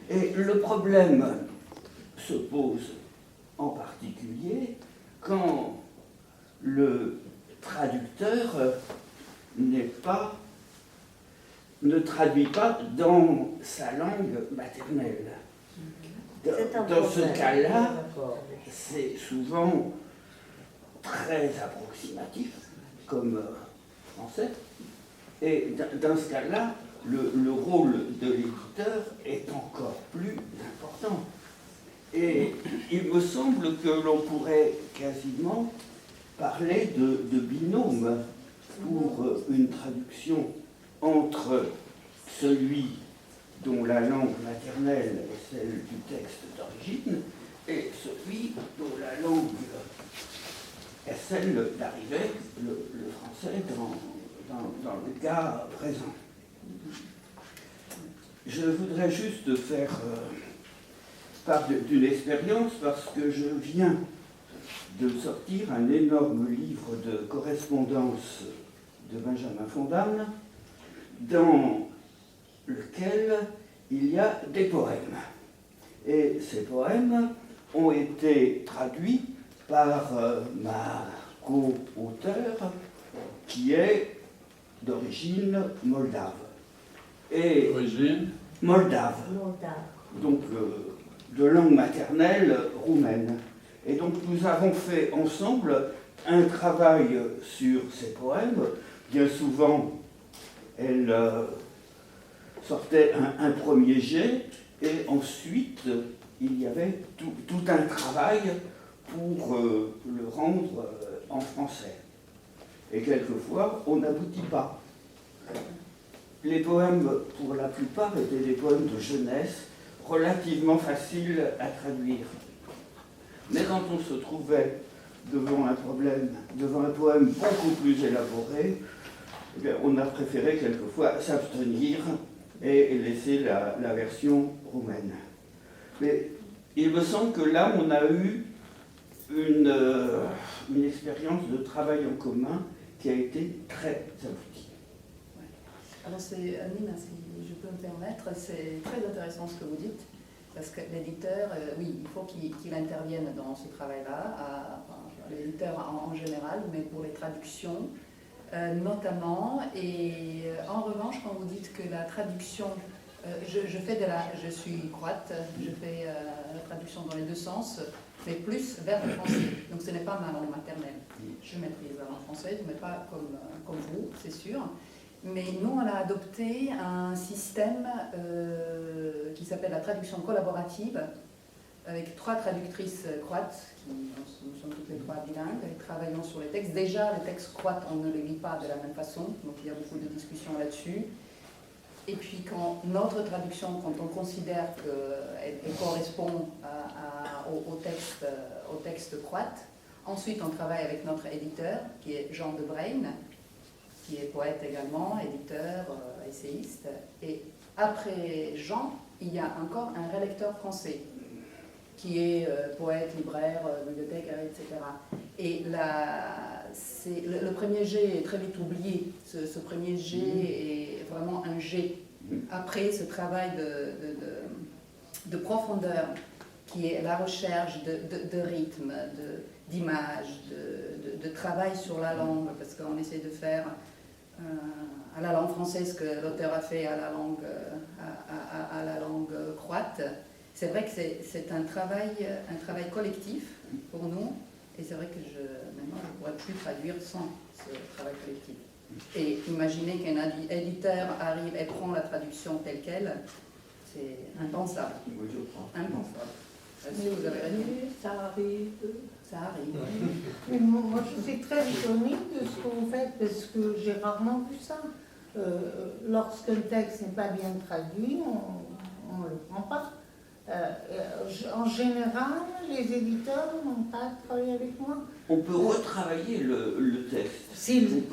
Et le problème se pose en particulier quand le traducteur ne traduit pas dans sa langue maternelle. Dans ce cas-là, c'est souvent très approximatif, comme français, et dans ce cas-là, le rôle de l'éditeur est encore plus important. Et il me semble que l'on pourrait quasiment parler de binôme pour une traduction entre celui dont la langue maternelle est celle du texte d'origine et celui dont la langue est celle d'arrivée, le français dans le cas présent. Je voudrais juste faire part d'une expérience parce que je viens de sortir un énorme livre de correspondance de Benjamin Fontaine dans lequel il y a des poèmes. Et ces poèmes ont été traduits par ma co-auteure qui est d'origine moldave. Et Origine moldave. Donc de langue maternelle roumaine. Et donc nous avons fait ensemble un travail sur ces poèmes. Bien souvent, elle sortait un premier jet et ensuite il y avait tout un travail pour le rendre en français. Et quelquefois, on n'aboutit pas. Les poèmes, pour la plupart, étaient des poèmes de jeunesse, relativement faciles à traduire. Mais quand on se trouvait devant un poème beaucoup plus élaboré, eh bien, on a préféré quelquefois s'abstenir et laisser la version roumaine. Mais il me semble que là, on a eu une expérience de travail en commun qui a été très aboutie. Alors, Nina, si je peux me permettre, c'est très intéressant ce que vous dites, parce que l'éditeur, oui, il faut qu'il intervienne dans ce travail-là, l'éditeur en général, mais pour les traductions notamment. Et en revanche, quand vous dites que la traduction, je suis croate, je fais la traduction dans les deux sens, mais plus vers le français. Donc ce n'est pas ma langue maternelle. Je maîtrise la langue française, mais pas comme vous, c'est sûr. Mais nous, on a adopté un système qui s'appelle la traduction collaborative, avec 3 traductrices croates, nous sommes toutes les 3 bilingues, et travaillons sur les textes. Déjà, les textes croates, on ne les lit pas de la même façon, donc il y a beaucoup de discussions là-dessus. Et puis, quand notre traduction, quand on considère qu'elle correspond au texte croate, ensuite on travaille avec notre éditeur, qui est Jean de Brain, qui est poète également, éditeur, essayiste. Et après Jean, il y a encore un rédacteur français, qui est poète, libraire, bibliothécaire, etc. Et le premier jet est très vite oublié. Ce premier jet est vraiment un jet. Après ce travail de profondeur, qui est la recherche de rythme, d'image, de travail sur la langue, parce qu'on essaie de faire à la langue française ce que l'auteur a fait à la langue croate. C'est vrai que c'est un travail collectif pour nous, et c'est vrai que maintenant je ne pourrais plus traduire sans ce travail collectif. Et imaginez qu'un éditeur arrive et prend la traduction telle qu'elle, c'est impensable. Impensable. Si vous avez raison. Ça arrive. Ça arrive. Mais moi, je suis très étonnée de ce que vous faites, parce que j'ai rarement vu ça. Lorsqu'un texte n'est pas bien traduit, on ne le prend pas. En général, les éditeurs n'ont pas travaillé avec moi. On peut retravailler le texte. S'ils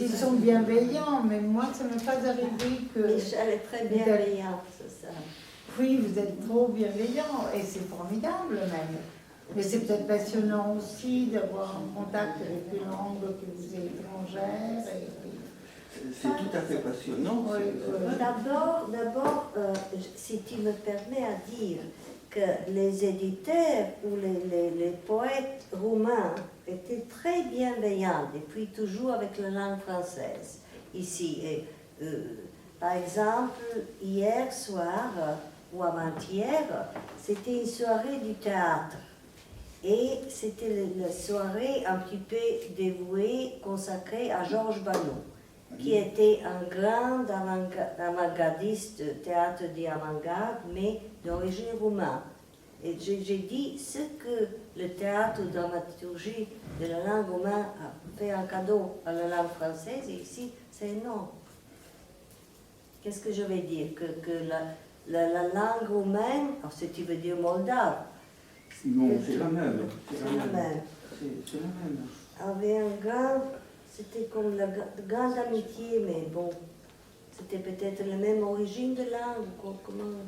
sont bienveillants, mais moi, ça ne m'est pas arrivé que... Michel est très bienveillante, c'est ça. Oui, vous êtes trop bienveillant, et c'est formidable même. Mais c'est peut-être passionnant aussi d'avoir un contact avec une langue que vous êtes étrangère. c'est tout à fait passionnant. Oui, oui. D'abord, si tu me permets à dire que les éditeurs ou les poètes roumains étaient très bienveillants depuis toujours avec la langue française ici. Et, par exemple, hier soir ou avant-hier, c'était une soirée du théâtre. Et c'était la soirée un petit peu dévouée, consacrée à Georges Banu, qui était un grand avant-gardiste de théâtre d'avant-garde, mais d'origine roumaine. Et j'ai dit ce que le théâtre de dramaturgie de la langue roumaine a fait un cadeau à la langue française, et ici, c'est énorme. Qu'est-ce que je vais dire? Que la langue roumaine, si tu veux dire moldave, Non, c'est la même. c'est la même. C'est la même. Avait un grand, c'était comme la grande amitié, mais bon, c'était peut-être la même origine de langue. Comment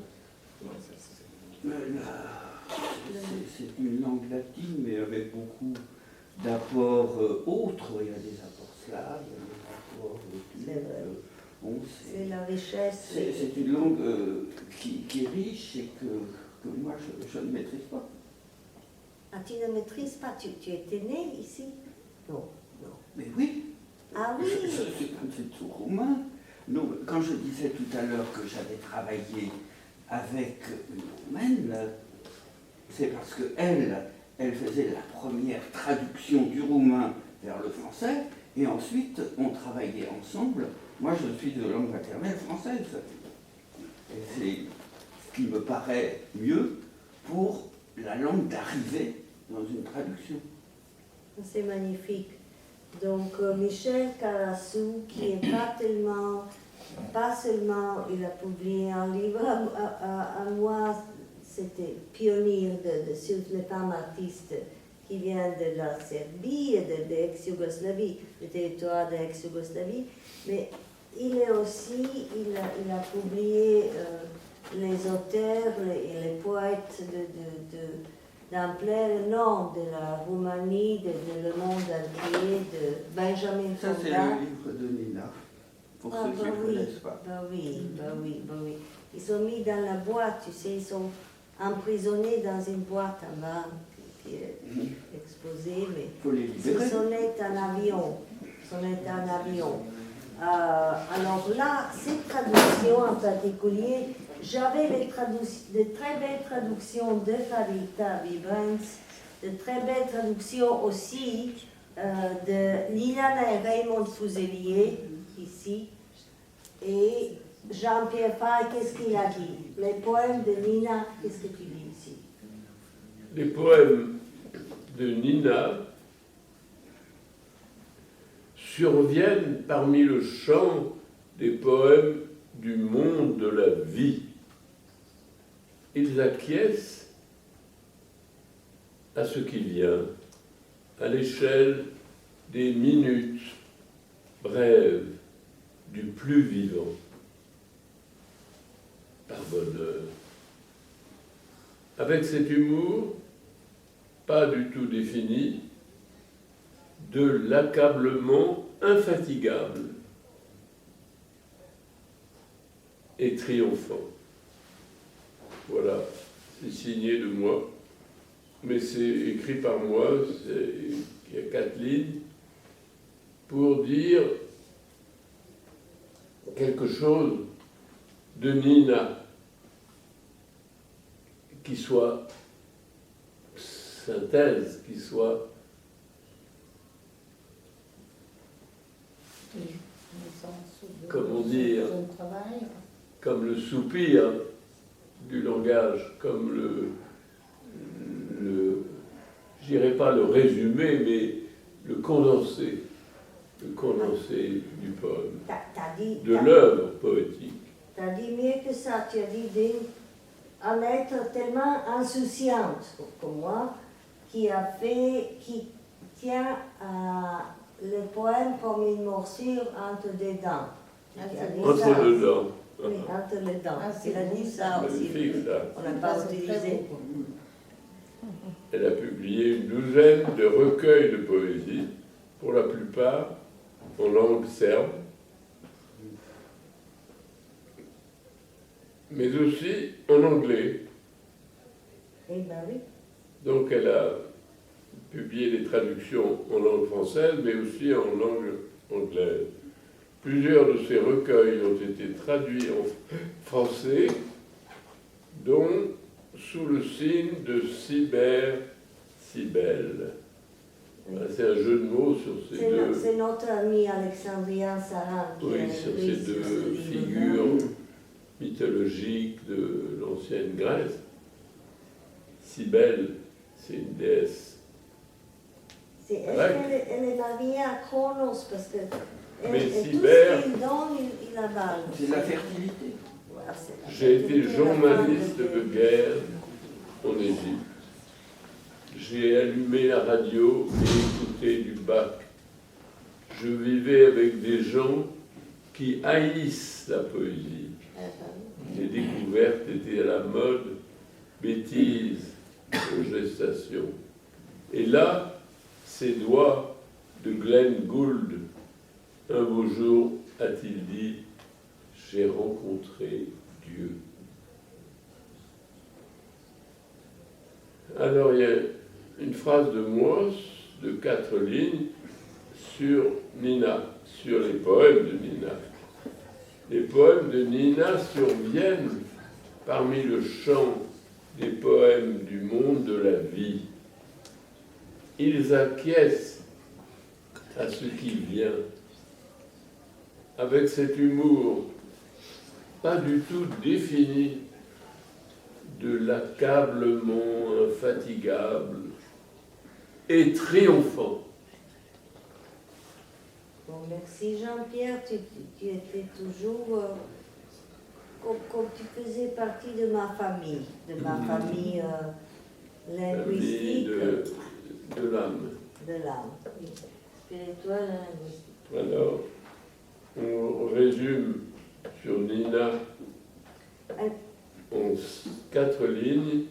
ça se C'est une langue latine, mais avec beaucoup d'apports autres. Il y a des apports slaves, il y a des apports C'est vrai. bon, C'est la richesse. c'est une langue qui est riche et que moi je ne maîtrise pas. Ah, tu ne maîtrises pas, tu étais né ici? Non, non. Mais oui, Ah oui, c'est tout roumain. Non, quand je disais tout à l'heure que j'avais travaillé avec une Roumaine, c'est parce qu'elle faisait la première traduction du roumain vers le français, et ensuite on travaillait ensemble. Moi je suis de langue maternelle française. Et c'est ce qui me paraît mieux pour la langue d'arrivée dans une traduction. c'est magnifique. Donc Michel Carassou, qui est pas seulement, il a publié un livre, à moi c'était pionnier sur les femmes artistes qui vient de la Serbie et de l'ex-Yougoslavie, le territoire de l'ex-Yougoslavie, mais il est aussi, il a publié les auteurs et les poètes d'ampleur énorme de la Roumanie, de le monde entier, de Benjamin Ça c'est Fonda. le livre de Nina, pour ceux qui ne connaissent pas. Bah oui. Ils sont mis dans la boîte, tu sais, ils sont emprisonnés dans une boîte en bas qui est exposée, mais Il faut les libérer. c'est sonnettes en avion. Alors là, cette traduction en particulier, j'avais de très belles traductions de Farita Vibrance, de très belles traductions aussi de Liliana et Raymond Fuselier, ici, et Jean-Pierre Faye, qu'est-ce qu'il a dit? Les poèmes de Nina, qu'est-ce que tu dis ici? Les poèmes de Nina surviennent parmi le champ des poèmes du monde de la vie. Ils acquiescent à ce qui vient, à l'échelle des minutes brèves du plus vivant, par bonheur. Avec cet humour, pas du tout défini, de l'accablement infatigable et triomphant. Voilà, c'est signé de moi, mais c'est écrit par moi, il y a 4 lignes, pour dire quelque chose de Nina qui soit synthèse, qui soit comment dire, comme le soupir du langage, comme je dirais pas le résumé, mais le condensé du poème, de l'œuvre poétique. Tu as dit mieux que ça, tu as dit un être tellement insouciante comme moi, qui tient le poème comme une morsure entre des dents. Entre deux dents. Oui, entre les dents. Ah, Il a dit ça aussi. Magnifique, ça. On n'a pas utilisé. Elle a publié une douzaine de recueils de poésie, pour la plupart en langue serbe, mais aussi en anglais. Eh ben oui. Donc elle a publié des traductions en langue française, mais aussi en langue anglaise. Plusieurs de ses recueils ont été traduits en français, dont Sous le signe de Cybèle. Oui. C'est un jeu de mots sur ces deux. C'est notre ami Alexandria Saran qui Oui, a sur écrit ces ce deux livre-là. figures mythologiques de l'ancienne Grèce. Cybèle, c'est une déesse. Est-ce Ouais. qu'elle est mariée à Chronos parce que Mais tout Cybère- ce qu'il donne, il avale. C'est la fertilité. Voilà, c'est la J'ai été fertilité, la journaliste femme de guerre en Égypte. J'ai allumé la radio et écouté du Bach. Je vivais avec des gens qui haïssent la poésie. Les découvertes étaient à la mode, bêtises aux gestations. Et là, ces doigts de Glenn Gould, un beau jour, a-t-il dit, j'ai rencontré Dieu. Alors il y a une phrase de moi, de 4 lignes, sur Nina, sur les poèmes de Nina. Les poèmes de Nina surviennent parmi le chant des poèmes du monde de la vie. Ils acquiescent à ce qui vient, avec cet humour pas du tout défini de l'accablement infatigable et triomphant. Bon, merci Jean-Pierre, tu étais toujours, comme tu faisais partie de ma famille Famille linguistique de l'âme. de l'âme, oui. Spirituelle et linguistique. Alors, on résume sur Nina en 4 lignes.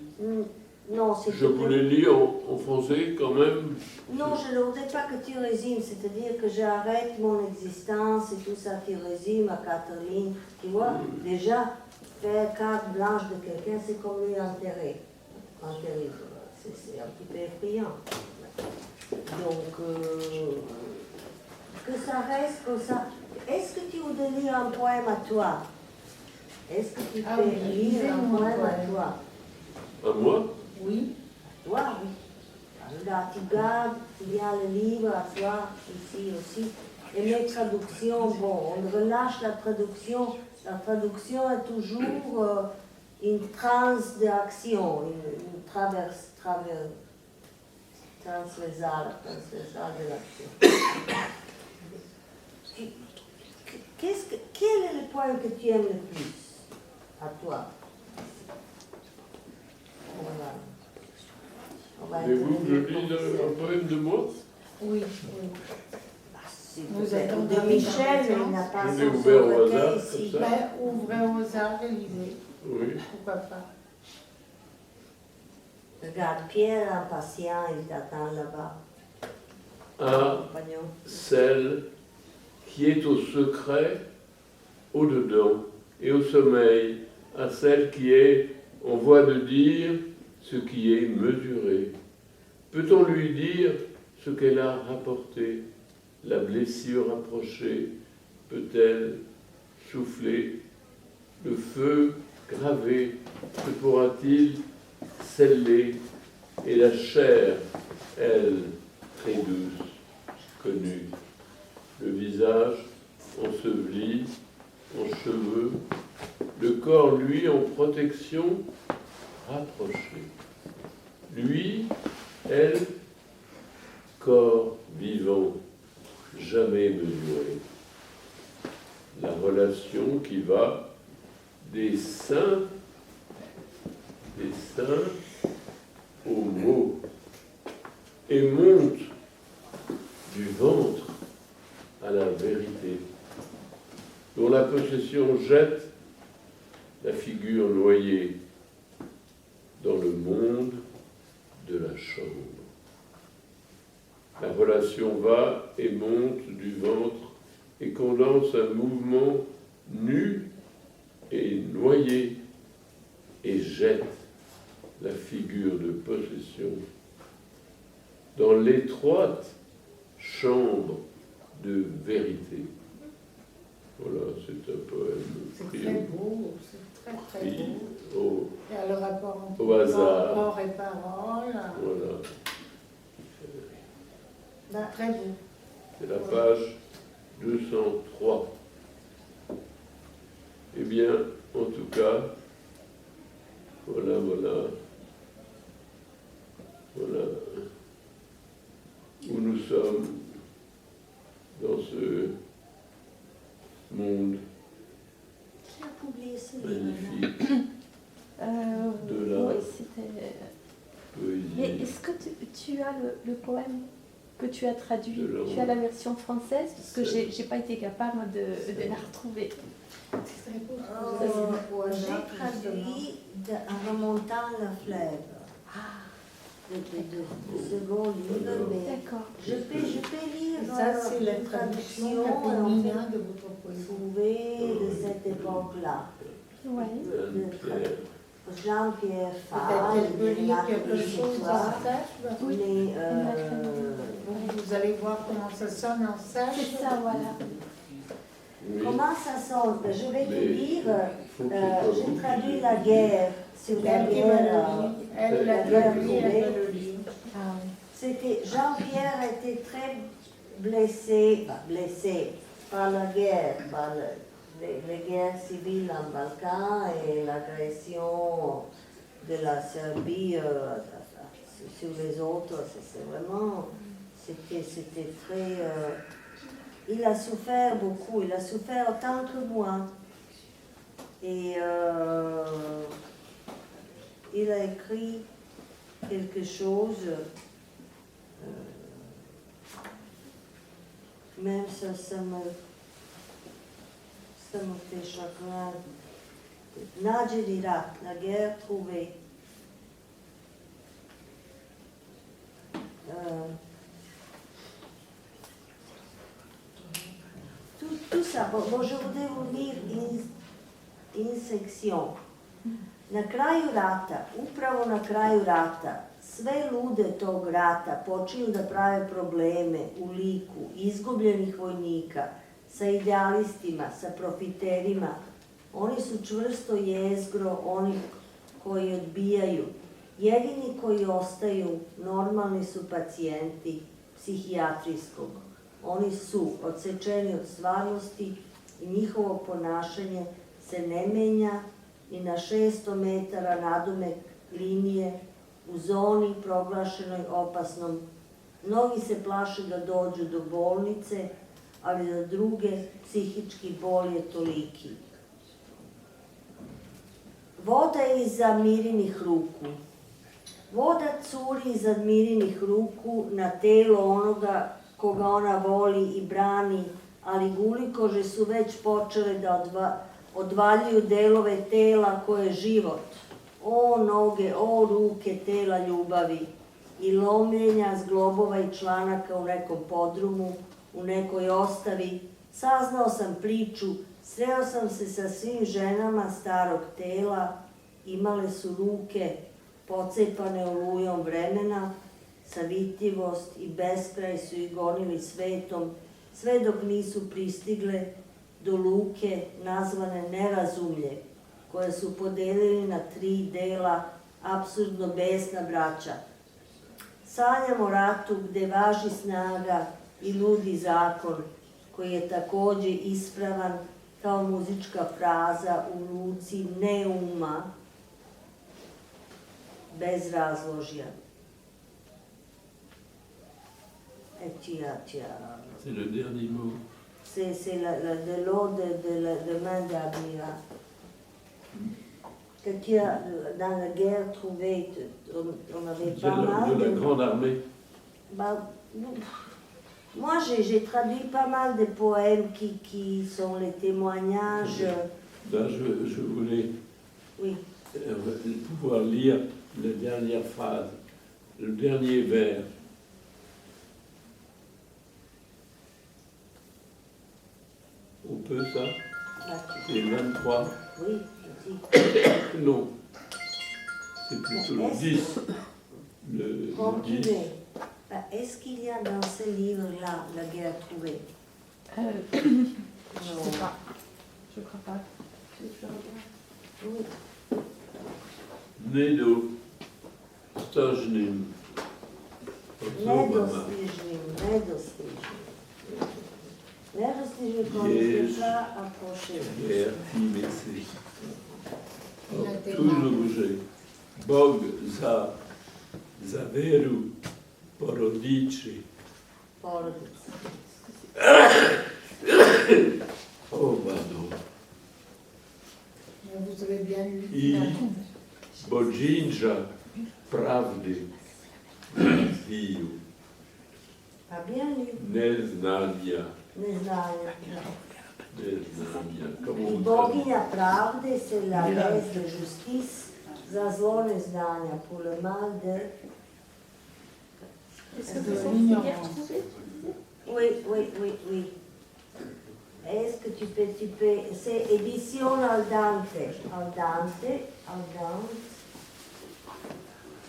Non, c'est Je vous les lis en français quand même. Non, je ne voudrais pas que tu résumes, c'est-à-dire que j'arrête mon existence et tout ça, tu résumes à 4 lignes. Tu vois, déjà, faire carte blanche de quelqu'un, c'est comme lui enterrer. Enterrer, c'est un petit peu effrayant. Donc, que ça reste comme ça. Est-ce que tu voudrais lire un poème à toi? Est-ce que tu Ah peux oui, lire un lisez-moi un poème à poème. toi? À moi? Oui. Toi, oui. Là, tu gardes, il y a le livre à toi, ici aussi. Et mes traductions, bon, on relâche la traduction. La traduction est toujours une transe d'action, une transversale de l'action. Quel est le poème que tu aimes le plus à toi? Voilà. Voulez-vous que je lise un poème de moi? Oui. Vous êtes de Michel, mais il n'a pas Je l'ai son ouvert au recueil hasard, ici. comme ça. Ben, ouvrez au hasard et lisez. Oui. Pourquoi pas? Regarde, Pierre, impatient, il t'attend là-bas. À Compagnon. celle qui est au secret, au-dedans, et au sommeil, à celle qui est en voie de dire ce qui est mesuré. Peut-on lui dire ce qu'elle a rapporté? La blessure approchée, peut-elle souffler? Le feu gravé, que pourra-t-il sceller? Et la chair, elle, très douce, connue. Le visage enseveli en cheveux, le corps, lui, en protection, rapproché. Lui, elle, corps vivant, jamais mesuré. La relation qui va des seins aux mots et monte du ventre à la vérité, dont la possession jette la figure noyée dans le monde de la chambre. La relation va et monte du ventre et condense un mouvement nu et noyé et jette la figure de possession dans l'étroite chambre de vérité. Voilà, c'est un poème C'est pris très beau, c'est très très pris beau. Il y a le rapport entre au hasard. corps et parole. Voilà, Très beau. c'est la page 203. Eh bien, en tout cas, voilà où nous sommes dans ce monde Qui a publié ce livre? magnifique de la Oui, c'était. Mais poésie. est-ce que tu as le poème que tu as traduit? De la- Tu as la version française? Parce que j'ai pas été capable de la retrouver. C'est très beau. J'ai traduit en remontant le fleuve. De second livre, mais D'accord. je peux lire Et ça, c'est la une traduction traduction qu'a fait en Nina fait, de votre poésie. trouvée de cette époque-là. Ouais. Anne-Pierre. Jean-Pierre Peut-être Fall, qu'elle peut il lire a quelque écrit chose cette en fois, sèche. Oui. mais Vous allez voir comment ça sonne en sèche. C'est ça, voilà. Oui, comment ça sonne? Je vais te Mais dire, faut que ce soit j'ai vous traduit qui- la guerre, sur la Elle qui va guerre. le lire. Elle l'a traduit, elle va le lire. Ah oui. C'était Jean-Pierre était très blessé par la guerre, par les guerres civiles en Balkan et l'agression de la Serbie sur les autres. C'est vraiment, c'était très. Il a souffert beaucoup, il a souffert autant que moi. Et il a écrit quelque chose. Même ça me fait chagrin. Nađeni rat, la guerre trouvée. Tout ça, bon, je voudrais vous lire une section. Na kraju rata, upravo na kraju rata, sve lude tog rata počinju da prave probleme u liku izgubljenih vojnika, sa idealistima, sa profiterima. Oni su čvrsto jezgro onih koji odbijaju. Jedini koji ostaju normalni su pacijenti psihijatrijskog. Oni su odsečeni od stvarnosti i njihovo ponašanje se ne menja i na 600 metara nadomek linije u zoni proglašenoj opasnom. Mnogi se plaše da dođu do bolnice, ali za druge psihički bol je toliki. Voda je iza Mirinih ruku. Voda curi iza Mirinih ruku na telo onoga koga ona voli i brani, ali gulikože su već počele da odvaljuju delove tela koje je život. O noge, o ruke tela ljubavi i lomljenja zglobova i članaka u nekom podrumu, u nekoj ostavi. Saznao sam priču, sreo sam se sa svim ženama starog tela, imale su ruke pocepane olujom vremena, savitljivost i beskraj su ih gonili svetom, sve dok nisu pristigle do luke nazvane Nerazumlje, koje su podelili na 3 dela apsurdno besna braća. Sanjam o ratu gde važi snaga i ludi zakon, koji je takođe ispravan kao muzička fraza u luci neuma, bez razložja. C'est le dernier mot. C'est de l'eau de main d'Admira. Que tu as, dans la guerre, trouvé, on avait pas mal De la grande armée. Bah, moi, j'ai traduit pas mal de poèmes qui sont les témoignages. Là, je voulais Oui. pouvoir lire la dernière phrase, le dernier vers. On peut ça? Là, C'est 23. oui, je dis. Non, 10. Le Continuez. 10. Est-ce qu'il y a dans ce livre-là la guerre trouvée? Je sais pas. Je crois pas. Je regarde. Oui. Nedo. Stojnim. Nedostižnim. Nedostižnim qu'on ne Yes. peut pas approcher. Guerre, Timessi. Toujours bougé. Bog za Zaveru Porodici. Porodice. Oh, pardon. Vous avez bien lu. I Boginja Pravdi. Dio. Pas bien lu. Neznania. Neznanja. Neznania. I Comment on traduit? boginja pravde, c'est la déesse de justice, za zlo neznanja, pour le mal de... Est-ce que De vous savez l'ignorance. guerre trouvée? Oui. Est-ce que tu peux... C'est édition al dente. Al dente.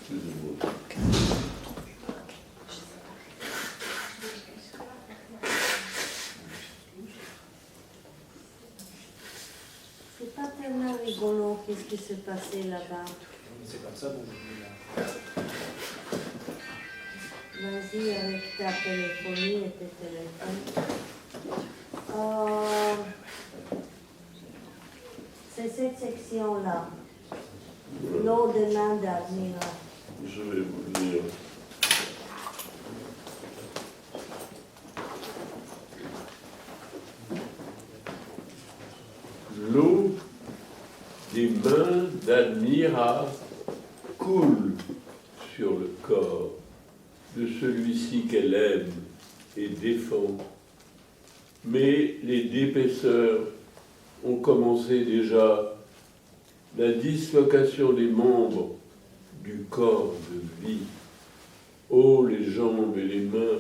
Excusez-moi. C'est pas tellement rigolo qu'est-ce qui s'est passé là-bas. C'est comme ça, bon, Vas-y avec ta téléphonie et tes téléphones. C'est cette section-là. L'eau de main d'Admira. Je vais vous le dire. L'eau des mains d'Admira coule sur le corps de celui-ci qu'elle aime et défend. Mais les dépaisseurs ont commencé déjà la dislocation des membres du corps de vie. Oh, les jambes et les mains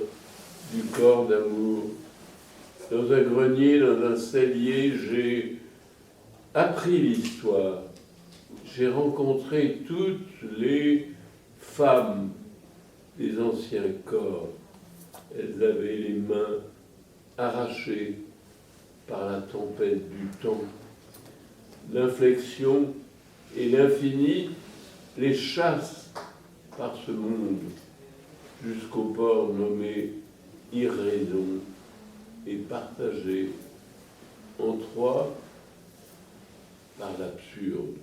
du corps d'amour. Dans un grenier, dans un cellier, j'ai appris l'histoire. J'ai rencontré toutes les femmes des anciens corps. Elles avaient les mains arrachées par la tempête du temps. L'inflexion et l'infini les chassent par ce monde jusqu'au port nommé irraison et partagé en trois par l'absurde,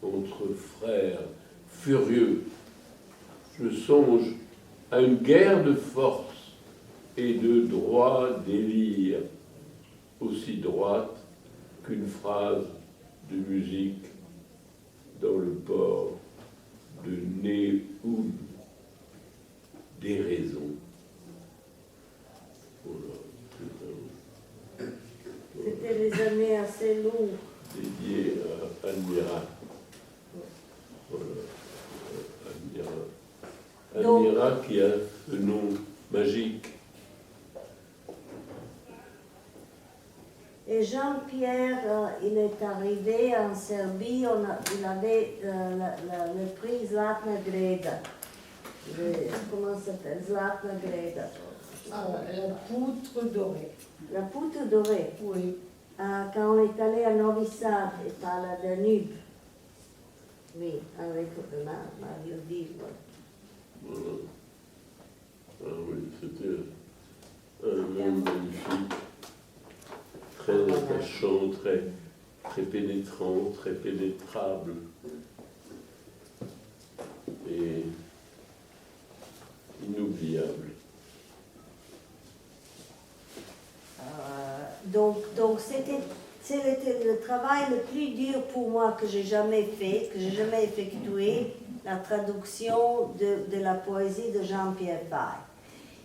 entre frères furieux. Je songe à une guerre de force et de droit délire, aussi droite qu'une phrase de musique dans le port de Néoum. Des raisons. C'était des années assez lourdes. Dédié à Admira. Voilà. Admira qui a ce nom magique. Et Jean-Pierre, il est arrivé en Serbie, il avait le prix Zlatna Greda. Comment ça s'appelle? Zlatna Greda. La poutre dorée. La poutre dorée. Oui. Quand on est allé à Novi Sad et par la Danube. Oui, avec Mario Divo. Voilà. Ah oui, c'était un monde magnifique, très attachant, très pénétrant, très pénétrable. Et inoubliable. Donc c'était le travail le plus dur pour moi que j'ai jamais fait, que j'ai jamais effectué, la traduction de la poésie de Jean-Pierre Faye.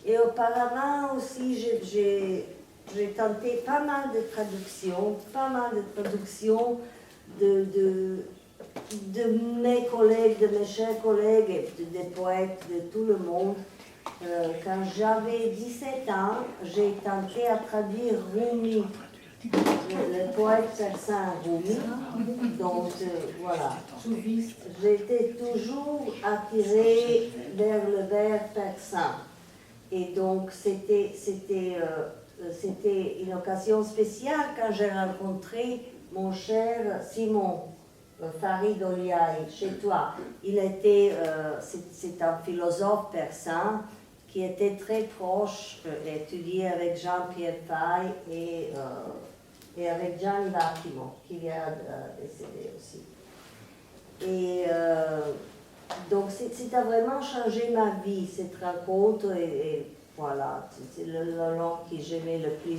Et auparavant aussi, j'ai tenté pas mal de traductions de mes collègues, de mes chers collègues, et des poètes, de tout le monde. Quand j'avais 17 ans, j'ai tenté à traduire Rumi le poète persan Rumi. Donc voilà, j'étais toujours attirée vers le vers persan. Et donc c'était une occasion spéciale quand j'ai rencontré mon cher Simon Farid Oliaï chez toi. Il était, c'est un philosophe persan qui était très proche, étudié avec Jean-Pierre Faye et avec Gianni Vattimo, qui vient décéder aussi. Et donc ça a vraiment changé ma vie, cette rencontre, et voilà, c'est le langue que j'aimais le plus